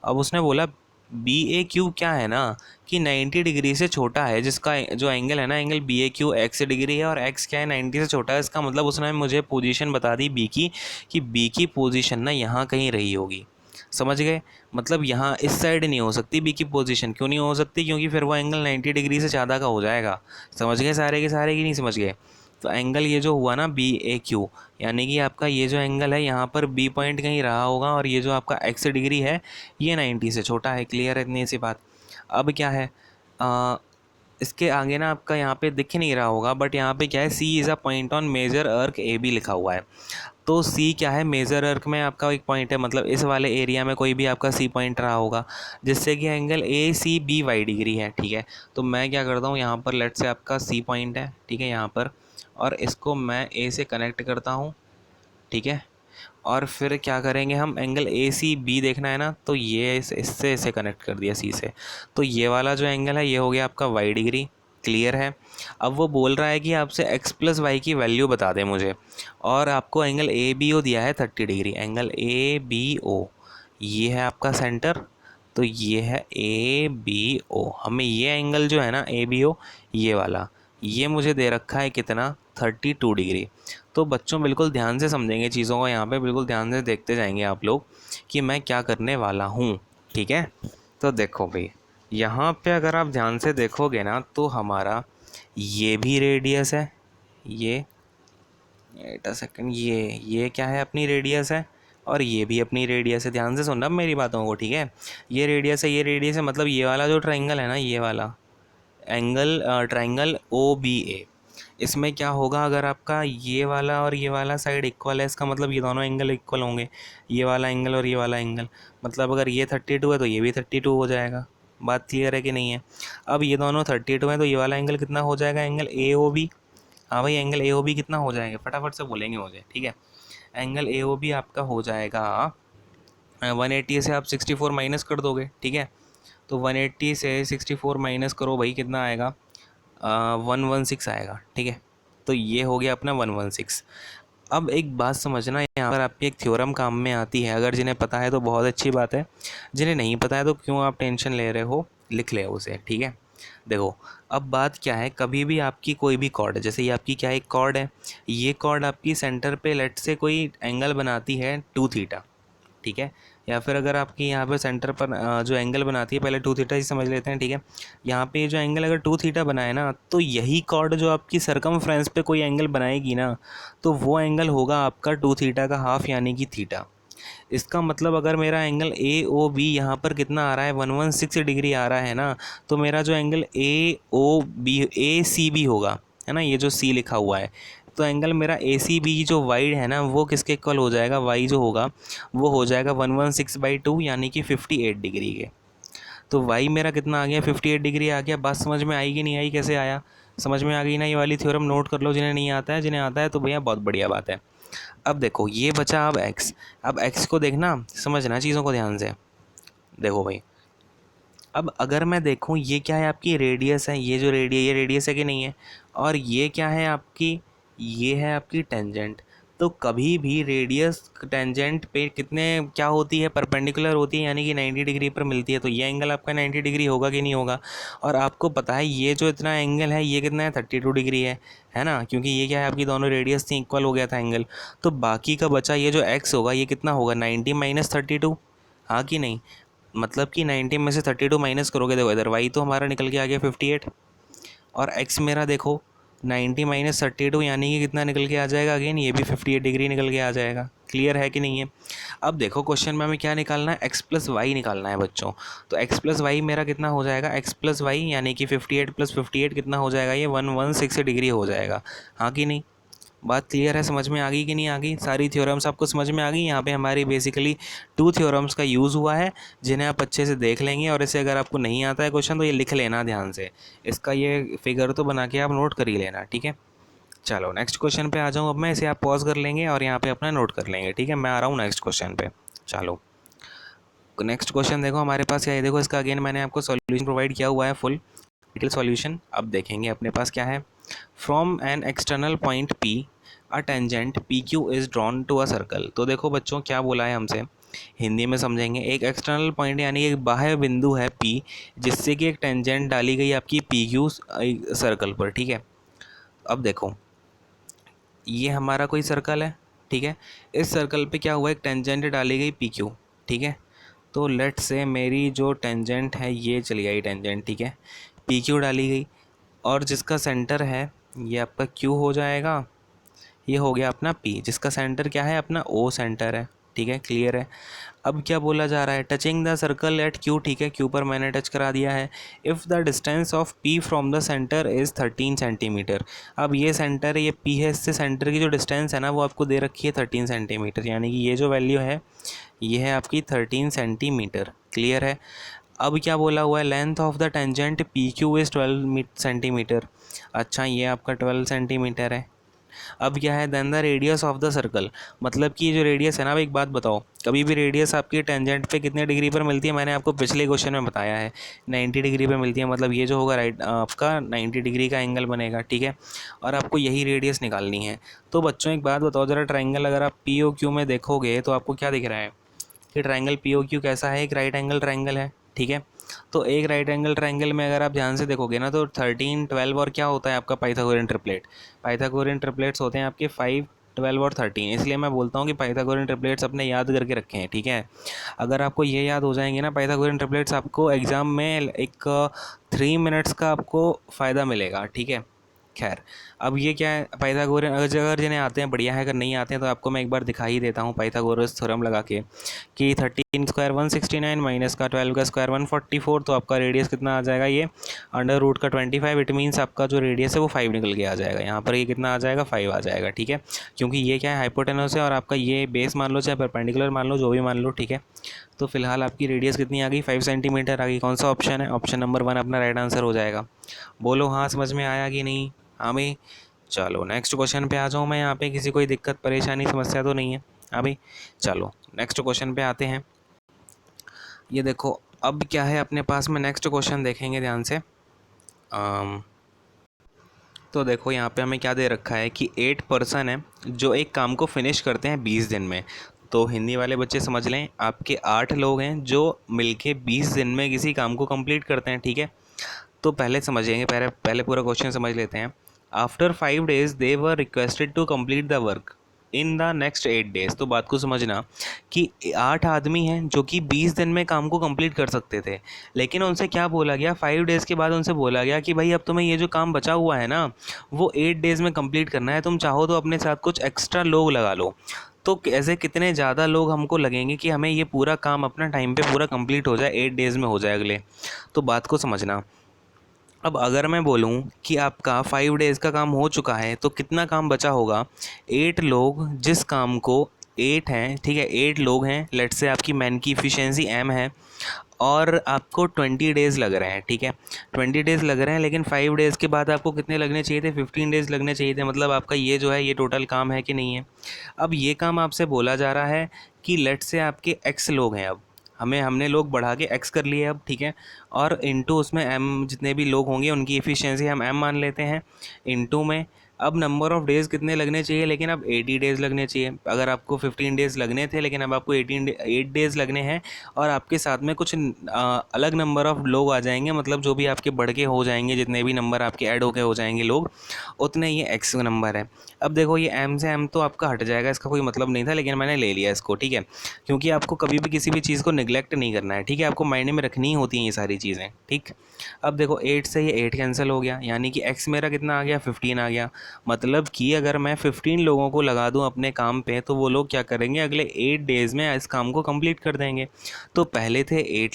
Speaker 1: अब उसने बोला बी ए क्यू क्या है ना, कि 90 डिग्री से छोटा है, जिसका जो एंगल है ना, angle B A Q x degree है, और एक्स क्या है 90 से छोटा है। इसका मतलब उसने मुझे पोजीशन बता दी बी की, कि बी की पोजीशन ना यहाँ कहीं रही होगी। समझ गए, मतलब यहाँ इस साइड नहीं हो सकती बी की पोजीशन। क्यों नहीं हो सकती, क्योंकि फिर वो एंगल 90 डिग्री से ज़्यादा का हो जाएगा। समझ गए सारे के सारे, की नहीं समझ गए। तो एंगल ये जो हुआ ना बी ए क्यू, यानी कि आपका ये जो एंगल है यहाँ पर बी पॉइंट कहीं रहा होगा, और ये जो आपका एक्स डिग्री है ये 90 से छोटा है। क्लियर है इतनी सी बात। अब क्या है, इसके आगे ना आपका यहाँ पे दिख नहीं रहा होगा, बट यहाँ पे क्या है, C is a point on major arc A B लिखा हुआ है। तो सी क्या है, मेजर अर्क में आपका एक पॉइंट है, मतलब इस वाले एरिया में कोई भी आपका सी पॉइंट रहा होगा, जिससे कि angle A C B Y degree है। ठीक है, तो मैं क्या करता हूँ, यहाँ पर लेट से आपका सी पॉइंट है, ठीक है, यहाँ पर, और इसको मैं ए से कनेक्ट करता हूँ। ठीक है, और फिर क्या करेंगे हम, एंगल ए सी बी देखना है ना, तो ये इससे इसे कनेक्ट कर दिया सी से, तो ये वाला जो एंगल है ये हो गया आपका वाई डिग्री। क्लियर है। अब वो बोल रहा है कि आपसे एक्स प्लस वाई की वैल्यू बता दें मुझे, और आपको एंगल ए बी ओ दिया है 30 degree. Angle A B O ये है आपका सेंटर, तो ये है ए बी ओ। हमें ये एंगल जो है ना ए बी ओ ये वाला, ये मुझे दे रखा है कितना, 32 डिग्री। तो बच्चों बिल्कुल ध्यान से समझेंगे चीज़ों को, यहाँ पे बिल्कुल ध्यान से देखते जाएंगे आप लोग कि मैं क्या करने वाला हूँ। ठीक है, तो देखो भाई, यहाँ पे अगर आप ध्यान से देखोगे ना, तो हमारा ये भी रेडियस है, ये वेट अ सेकंड, ये क्या है, अपनी रेडियस है, और ये भी अपनी रेडियस है। ध्यान से सुनना मेरी बातों को, ठीक है। ये रेडियस है, ये रेडियस है, मतलब ये वाला जो ट्रायंगल है ना, ये वाला एंगल ट्रायंगल ओ बी ए, इसमें क्या होगा, अगर आपका ये वाला और ये वाला साइड इक्वल है, इसका मतलब ये दोनों एंगल इक्वल होंगे, ये वाला एंगल और ये वाला एंगल। मतलब अगर ये 32 है तो ये भी 32 हो जाएगा। बात क्लियर है कि नहीं है। अब ये दोनों 32 हैं, तो ये वाला एंगल कितना हो जाएगा, एंगल ए ओ बी। हाँ भाई, एंगल ए ओ बी कितना हो जाएगा, फटाफट से बोलेंगे मुझे, ठीक है। एंगल ए ओ बी आपका हो जाएगा 180 से आप 64 माइनस कर दोगे, ठीक है। तो 180 से 64 माइनस करो भाई, कितना आएगा, 116 आएगा, ठीक है। तो ये हो गया अपना 116। अब एक बात समझना, यहाँ पर आपकी एक थ्योरम काम में आती है, अगर जिन्हें पता है तो बहुत अच्छी बात है, जिन्हें नहीं पता है तो क्यों आप टेंशन ले रहे हो, लिख ले उसे, ठीक है। देखो, अब बात क्या है, कभी भी आपकी कोई भी कॉर्ड है, जैसे ये आपकी क्या एक कॉर्ड है, ये कॉर्ड आपकी सेंटर पे लेट से कोई एंगल बनाती है 2 थीटा, ठीक है। या फिर अगर आपकी यहाँ पे सेंटर पर जो एंगल बनाती है, पहले 2 थीटा ही समझ लेते हैं, ठीक है। यहाँ पे जो एंगल अगर 2 थीटा बनाए ना, तो यही कॉर्ड जो आपकी सरकमफ्रेंस पे कोई एंगल बनाएगी ना, तो वो एंगल होगा आपका 2 थीटा का हाफ, यानी कि थीटा। इसका मतलब अगर मेरा एंगल ए ओ बी यहाँ पर कितना आ रहा है, 116 डिग्री आ रहा है ना, तो मेरा जो angle A O B A C B होगा, है ना, ये जो सी लिखा हुआ है, तो एंगल मेरा ए सी बी जो वाई है ना, वो किसके इक्वल हो जाएगा, वाई जो होगा वो हो जाएगा 116/2, यानी कि 58 डिग्री के। तो वाई मेरा कितना आ गया, 58 डिग्री आ गया। बात समझ में आई कि नहीं आई, कैसे आया, समझ में आ गई ना। ये वाली थ्योरम नोट कर लो, जिन्हें नहीं आता है, जिन्हें आता है तो भैया बहुत बढ़िया बात है। अब देखो ये बचा अब एक्स। अब एक्स को देखना, समझना चीज़ों को ध्यान से। देखो भाई, अब अगर मैं देखूँ, ये क्या है, आपकी रेडियस है, ये जो ये रेडियस है कि नहीं है, और ये क्या है आपकी, ये है आपकी टेंजेंट। तो कभी भी रेडियस टेंजेंट पे कितने क्या होती है, परपेंडिकुलर होती है, यानी कि 90 डिग्री पर मिलती है। तो ये एंगल आपका 90 डिग्री होगा कि नहीं होगा। और आपको पता है ये जो इतना एंगल है ये कितना है, 32 डिग्री है ना, क्योंकि ये क्या है, आपकी दोनों रेडियस थी, इक्वल हो गया था एंगल। तो बाकी का बचा ये जो एक्स होगा, ये कितना होगा, 90 माइनस 32, हाँ कि नहीं। मतलब कि 90 में से 32 माइनस करोगे, देखो इधर वाई तो हमारा निकल के आ गया 58, और एक्स मेरा देखो 90 माइनस 32, यानी कि कितना निकल के आ जाएगा, अगेन ये भी 58 डिग्री निकल के आ जाएगा। क्लियर है कि नहीं है। अब देखो क्वेश्चन में हमें क्या निकालना है, एक्स प्लस वाई निकालना है बच्चों। तो एक्स प्लस वाई मेरा कितना हो जाएगा, एक्स प्लस वाई यानी कि 58 + 58 कितना हो जाएगा, ये 116 डिग्री हो जाएगा, हाँ कि नहीं। बात क्लियर है, समझ में आ गई कि नहीं आ गई? सारी थ्योरम्स आपको समझ में आ गई? यहाँ पे हमारी बेसिकली 2 थ्योरम्स का यूज़ हुआ है, जिन्हें आप अच्छे से देख लेंगे। और इसे अगर आपको नहीं आता है क्वेश्चन तो ये लिख लेना ध्यान से, इसका ये फिगर तो बना के आप नोट कर ही लेना, ठीक है। चलो नेक्स्ट क्वेश्चन पे आ जाऊँ अब मैं, इसे आप पॉज कर लेंगे और यहाँ पे अपना नोट कर लेंगे, ठीक है। मैं आ रहा हूँ नेक्स्ट क्वेश्चन पे। चलो नेक्स्ट क्वेश्चन देखो हमारे पास क्या है, देखो इसका अगेन मैंने आपको सॉल्यूशन प्रोवाइड किया हुआ है, फुल डिटेल सॉल्यूशन। अब देखेंगे अपने पास क्या है। From an external point P a tangent P Q is drawn to a circle. तो देखो बच्चों क्या बोला है हमसे, हिंदी में समझेंगे। एक एक्सटर्नल पॉइंट यानी एक बाह्य बिंदु है पी, जिससे कि एक टेंजेंट डाली गई आपकी पी क्यू सर्कल पर, ठीक है। अब देखो ये हमारा कोई सर्कल है, ठीक है। इस सर्कल पे क्या हुआ, एक टेंजेंट डाली गई पी क्यू, ठीक है। तो लेट से मेरी जो टेंजेंट है ये चली आई टेंजेंट, ठीक है। पी क्यू डाली गई और जिसका सेंटर है ये आपका क्यू हो जाएगा, ये हो गया अपना पी, जिसका सेंटर क्या है अपना ओ सेंटर है, ठीक है। क्लियर है। अब क्या बोला जा रहा है, touching the circle eight Q, ठीक है। क्यू पर मैंने टच करा दिया है। If the distance of P from the centre is 13 centimetre. अब ये सेंटर है, ये पी है, इससे सेंटर की जो डिस्टेंस है ना वो आपको दे रखी है 13 सेंटीमीटर, यानी कि ये जो वैल्यू है ये है आपकी 13 सेंटीमीटर। क्लियर है। अब क्या बोला हुआ है, length of the tangent P Q is 12 centimetre. अच्छा ये आपका 12 सेंटीमीटर है। अब क्या है, then the radius of the circle, मतलब कि ये जो रेडियस है ना, अब एक बात बताओ, कभी भी रेडियस आपकी टेंजेंट पे कितने डिग्री पर मिलती है, मैंने आपको पिछले क्वेश्चन में बताया है 90 डिग्री पर मिलती है। मतलब ये जो होगा राइट आपका 90 डिग्री का एंगल बनेगा, ठीक है। और आपको यही रेडियस निकालनी है। तो बच्चों एक बात बताओ ज़रा, ट्राइंगल अगर आप पी ओ क्यू में देखोगे तो आपको क्या दिख रहा है कि ट्राइंगल पी ओ क्यू कैसा है, एक राइट एंगल ट्राइंगल है, ठीक है। तो एक राइट एंगल ट्राइंगल में अगर आप ध्यान से देखोगे ना तो 13, 12 और क्या होता है आपका पाइथागोरियन ट्रिपलेट। पाइथागोरियन ट्रिपलेट्स होते हैं आपके 5, 12 और 13। इसलिए मैं बोलता हूँ कि पाइथागोरियन ट्रिपलेट्स अपने याद करके रखें हैं, ठीक है। अगर आपको ये याद हो जाएंगे ना पाइथागोरियन ट्रिपलेट्स, आपको एग्ज़ाम में एक 3 मिनट्स का आपको फ़ायदा मिलेगा, ठीक है। खैर अब ये क्या है, पाइथागोरस अगर जिन्हें आते हैं बढ़िया है, अगर नहीं आते हैं तो आपको मैं एक बार दिखा ही देता हूँ पाइथागोरस थ्योरम लगा के कि 13 स्क्वायर 169 माइनस का 12 का स्क्वायर 144, तो आपका रेडियस कितना आ जाएगा, ये अंडर रूट का 25। इट मीन्स आपका जो रेडियस है वो 5 निकल के आ जाएगा, यहाँ पर ये कितना आ जाएगा 5 आ जाएगा, ठीक है। क्योंकि ये क्या है हाइपोटेनस है और आपका ये बेस मान लो चाहे परपेंडिकुलर मान लो, जो भी मान लो, ठीक है। तो फिलहाल आपकी रेडियस कितनी आ गई 5 सेंटीमीटर आ गई। कौन सा ऑप्शन है, ऑप्शन नंबर 1 अपना राइट आंसर हो जाएगा। बोलो हाँ समझ में आया कि नहीं। हाँ भाई। चलो नेक्स्ट क्वेश्चन पे आ जाऊँ मैं, यहाँ पे किसी कोई दिक्कत परेशानी समस्या तो नहीं है। हाँ भाई चलो नेक्स्ट क्वेश्चन पे आते हैं। ये देखो अब क्या है अपने पास में, नेक्स्ट क्वेश्चन देखेंगे ध्यान से। तो देखो यहाँ पे हमें क्या दे रखा है कि 8 पर्सन है जो एक काम को फिनिश करते हैं 20 दिन में। तो हिंदी वाले बच्चे समझ लें, आपके 8 लोग हैं जो मिलके 20 दिन में किसी काम को कंप्लीट करते हैं, ठीक है। तो पहले समझेंगे, पहले पूरा क्वेश्चन समझ लेते हैं। After 5 days they were requested to complete the work in the next 8 days. तो बात को समझना कि 8 आदमी हैं जो कि 20 दिन में काम को कंप्लीट कर सकते थे, लेकिन उनसे क्या बोला गया, 5 डेज़ के बाद उनसे बोला गया कि भाई अब तुम्हें ये जो काम बचा हुआ है ना वो 8 डेज़ में कंप्लीट करना है, तुम चाहो तो अपने साथ कुछ एक्स्ट्रा लोग लगा लो। तो ऐसे कितने ज़्यादा लोग हमको लगेंगे कि हमें ये पूरा काम अपना टाइम पे पूरा कंप्लीट हो जाए, 8 डेज़ में हो जाए अगले। तो बात को समझना, अब अगर मैं बोलूँ कि आपका 5 डेज़ का काम हो चुका है तो कितना काम बचा होगा, 8 लोग जिस काम को 8 हैं, ठीक है, 8 लोग हैं, लेट से आपकी मैन की इफ़िशियंसी m है और आपको 20 डेज़ लग रहे हैं, ठीक है। 20 डेज़ लग रहे हैं, लेकिन 5 डेज़ के बाद आपको कितने लगने चाहिए थे, 15 डेज़ लगने चाहिए थे। मतलब आपका ये जो है ये टोटल काम है कि नहीं है। अब ये काम आपसे बोला जा रहा है कि लेट से आपके x लोग हैं, अब हमने लोग बढ़ा के x कर लिए अब, ठीक है। और इनटू उसमें m जितने भी लोग होंगे उनकी एफिशिएंसी हम m मान लेते हैं, इनटू में अब नंबर ऑफ़ डेज़ कितने लगने चाहिए, लेकिन अब 80 डेज़ लगने चाहिए। अगर आपको 15 डेज़ लगने थे लेकिन अब आपको 8 डेज़ लगने हैं, और आपके साथ में कुछ अलग नंबर ऑफ़ लोग आ जाएंगे, मतलब जो भी आपके बढ़ के हो जाएंगे, जितने भी नंबर आपके ऐड होके हो जाएंगे लोग, उतने ये एक्स नंबर है। अब देखो ये m से m तो आपका हट जाएगा, इसका कोई मतलब नहीं था, लेकिन मैंने ले लिया इसको, ठीक है। क्योंकि आपको कभी भी किसी भी चीज़ को निगलेक्ट नहीं करना है, ठीक है, आपको माइंड में रखनी ही होती हैं ये सारी चीज़ें, ठीक। अब देखो 8 से ये 8 कैंसिल हो गया, यानी कि x मेरा कितना आ गया 15 आ गया। मतलब कि अगर मैं 15 लोगों को लगा दूं अपने काम पे तो वो लोग क्या करेंगे, अगले 8 डेज़ में इस काम को कंप्लीट कर देंगे। तो पहले थे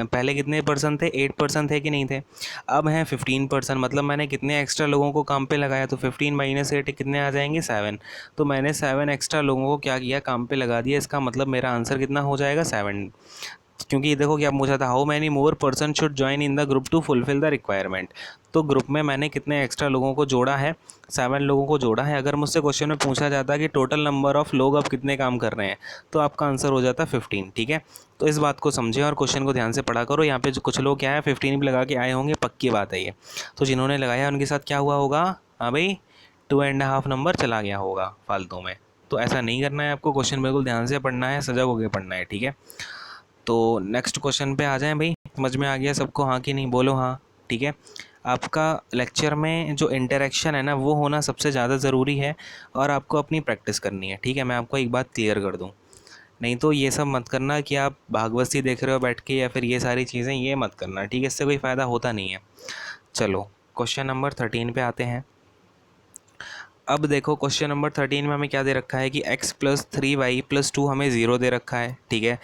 Speaker 1: पहले कितने पर्सन थे, 8 पर्सन थे कि नहीं थे, अब हैं 15 पर्सन। मतलब मैंने कितने एक्स्ट्रा लोगों को काम पे लगाया, तो 15 माइनस 8 कितने आ जाएंगे, 7। तो मैंने 7 एक्स्ट्रा लोगों को क्या किया, काम पे लगा दिया। इसका मतलब मेरा आंसर कितना हो जाएगा, 7। क्योंकि देखो क्या पूछा था, how many more person should join in the group to fulfil the requirement. तो ग्रुप में मैंने कितने एक्स्ट्रा लोगों को जोड़ा है, 7 लोगों को जोड़ा है। अगर मुझसे क्वेश्चन में पूछा जाता कि टोटल नंबर ऑफ लोग अब कितने काम कर रहे हैं, तो आपका आंसर हो जाता 15। ठीक है, तो इस बात को समझें और क्वेश्चन को ध्यान से पढ़ा करो। यहाँ पे जो कुछ लोग क्या है 15 भी लगा के आए होंगे, पक्की बात है ये। तो जिन्होंने लगाया उनके साथ क्या हुआ होगा, हाँ भाई 2.5 नंबर चला गया होगा फालतू में। तो ऐसा नहीं करना है आपको, क्वेश्चन बिल्कुल ध्यान से पढ़ना है, सजग होकर पढ़ना है। ठीक है, तो नेक्स्ट क्वेश्चन पे आ जाएं भाई। समझ में आ गया सबको, हाँ कि नहीं, बोलो हाँ। ठीक है, आपका लेक्चर में जो इंटरेक्शन है ना वो होना सबसे ज़्यादा ज़रूरी है, और आपको अपनी प्रैक्टिस करनी है। ठीक है, मैं आपको एक बात क्लियर कर दूँ, नहीं तो ये सब मत करना कि आप भागवती देख रहे हो बैठ के या फिर ये सारी चीज़ें, ये मत करना। ठीक है, इससे कोई फ़ायदा होता नहीं है। चलो क्वेश्चन नंबर 13 पे आते हैं। अब देखो क्वेश्चन नंबर 13 में हमें क्या दे रखा है कि x + 3y + 2 हमें 0 दे रखा है। ठीक है,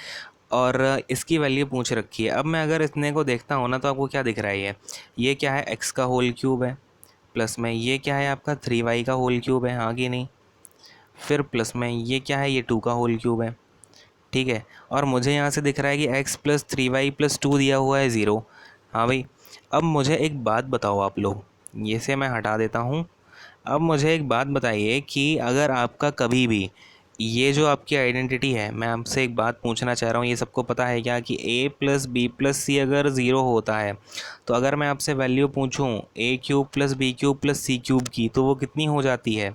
Speaker 1: और इसकी वैल्यू पूछ रखी है। अब मैं अगर इतने को देखता हूँ ना, तो आपको क्या दिख रहा है, ये क्या है, x का होल क्यूब है, प्लस में ये क्या है आपका 3y का होल क्यूब है, हाँ कि नहीं, फिर प्लस में ये क्या है, ये 2 का होल क्यूब है। ठीक है, और मुझे यहाँ से दिख रहा है कि x + 3y + 2 दिया हुआ है 0। हाँ भाई, अब मुझे एक बात बताओ आप लोग, ये से मैं हटा देता हूँ। अब मुझे एक बात बताइए कि अगर आपका कभी भी ये जो आपकी आइडेंटिटी है, मैं आपसे एक बात पूछना चाह रहा हूँ, ये सबको पता है क्या कि a + b + c अगर 0 होता है, तो अगर मैं आपसे वैल्यू पूछूँ a³ + b³ + c³ की, तो वो कितनी हो जाती है,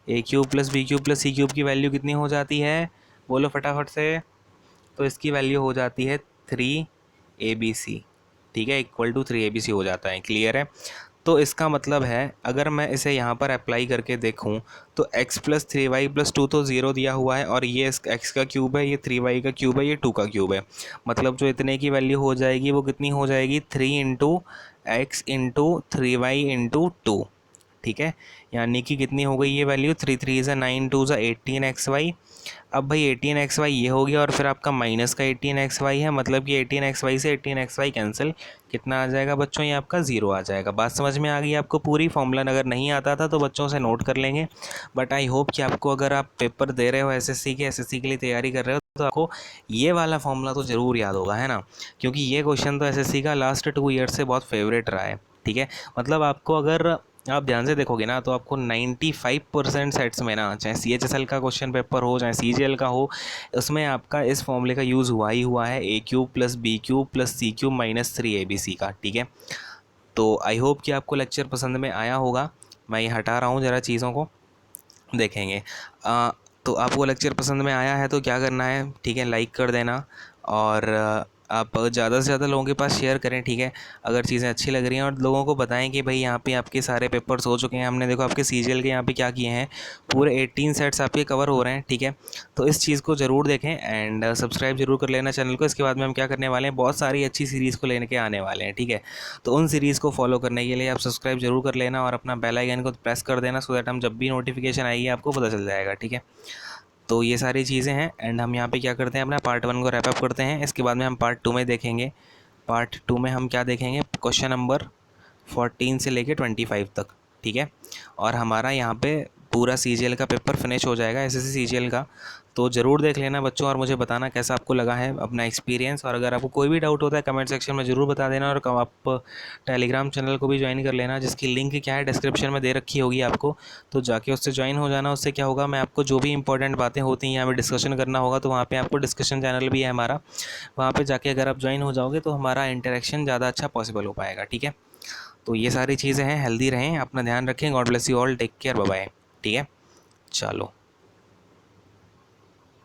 Speaker 1: a³ + b³ + c³ की वैल्यू कितनी हो जाती है, बोलो फटाफट से। तो इसकी वैल्यू हो जाती है 3abc। ठीक है, = 3abc हो जाता है। क्लियर है, तो इसका मतलब है अगर मैं इसे यहाँ पर अप्लाई करके देखूँ, तो x + 3y + 2 तो 0 दिया हुआ है, और ये x का क्यूब है, ये 3y का क्यूब है, ये 2 का क्यूब है। मतलब जो इतने की वैल्यू हो जाएगी वो कितनी हो जाएगी, 3 × x × 3y × 2। ठीक है, यानी कि कितनी हो गई ये वैल्यू, 3 3 = 9, 2 = 18xy। अब भाई 18xy ये हो गया, और फिर आपका माइनस का 18xy है, मतलब कि 18xy से 18xy कैंसिल, कितना आ जाएगा बच्चों, ये आपका 0 आ जाएगा। बात समझ में आ गई आपको पूरी। फॉर्मूला अगर नहीं आता था तो बच्चों से नोट कर लेंगे, बट आई होप कि आपको, अगर आप पेपर दे रहे हो एसएससी के लिए तैयारी कर रहे हो, तो आपको ये वाला फॉर्मूला तो ज़रूर याद होगा, है ना, क्योंकि ये क्वेश्चन तो एसएससी का लास्ट 2 ईयर से बहुत फेवरेट रहा है। ठीक है, मतलब आपको अगर आप ध्यान से देखोगे ना, तो आपको 95% सेट्स में ना, चाहे CHSL का क्वेश्चन पेपर हो चाहे CGL का हो, उसमें आपका इस फॉर्मूले का यूज़ हुआ ही हुआ है, a³ + b³ + c³ - 3abc का। ठीक है, तो आई होप कि आपको लेक्चर पसंद में आया होगा। मैं ये हटा रहा हूँ ज़रा चीज़ों को, देखेंगे। तो आपको लेक्चर पसंद में आया है तो क्या करना है, ठीक है, लाइक कर देना, और आप ज़्यादा से ज़्यादा लोगों के पास शेयर करें। ठीक है, अगर चीज़ें अच्छी लग रही हैं, और लोगों को बताएं कि भाई यहाँ पे आपके सारे पेपर्स हो चुके हैं। हमने देखो आपके CGL के यहाँ पे क्या किए हैं, पूरे 18 सेट्स आपके कवर हो रहे हैं। ठीक है, तो इस चीज़ को ज़रूर देखें, एंड सब्सक्राइब जरूर कर लेना चैनल को। इसके बाद में हम क्या करने वाले हैं, बहुत सारी अच्छी सीरीज़ को लेने के आने वाले हैं। ठीक है, तो उन सीरीज़ को फॉलो करने के लिए आप सब्सक्राइब जरूर कर लेना, और अपना बेल आइकन को प्रेस कर देना, सो दैट हम जब भी नोटिफिकेशन आएगी आपको पता चल जाएगा। ठीक है, तो ये सारी चीज़ें हैं, एंड हम यहाँ पे क्या करते हैं, अपना पार्ट 1 को रैप अप करते हैं। इसके बाद में हम पार्ट 2 में देखेंगे। पार्ट 2 में हम क्या देखेंगे, क्वेश्चन नंबर 14 से लेके 25 तक। ठीक है, और हमारा यहाँ पे पूरा CGL का पेपर फिनिश हो जाएगा, SSC CGL का। तो ज़रूर देख लेना बच्चों, और मुझे बताना कैसा आपको लगा है, अपना एक्सपीरियंस। और अगर आपको कोई भी डाउट होता है कमेंट सेक्शन में ज़रूर बता देना, और आप टेलीग्राम चैनल को भी ज्वाइन कर लेना, जिसकी लिंक क्या है डिस्क्रिप्शन में दे रखी होगी आपको, तो जाके उससे ज्वाइन हो जाना। उससे क्या होगा, मैं आपको जो भी इंपॉर्टेंट बातें होती हैं यहाँ पर डिस्कशन करना होगा, तो वहाँ पर आपको डिस्कशन चैनल भी है हमारा, वहाँ पर जाके अगर आप ज्वाइन हो जाओगे तो हमारा इंटरेक्शन ज़्यादा अच्छा पॉसिबल हो पाएगा। ठीक है, तो ये सारी चीज़ें हैं, हेल्दी रहें, अपना ध्यान रखें। God bless you all, take care, bye bye. ठीक है, चलो।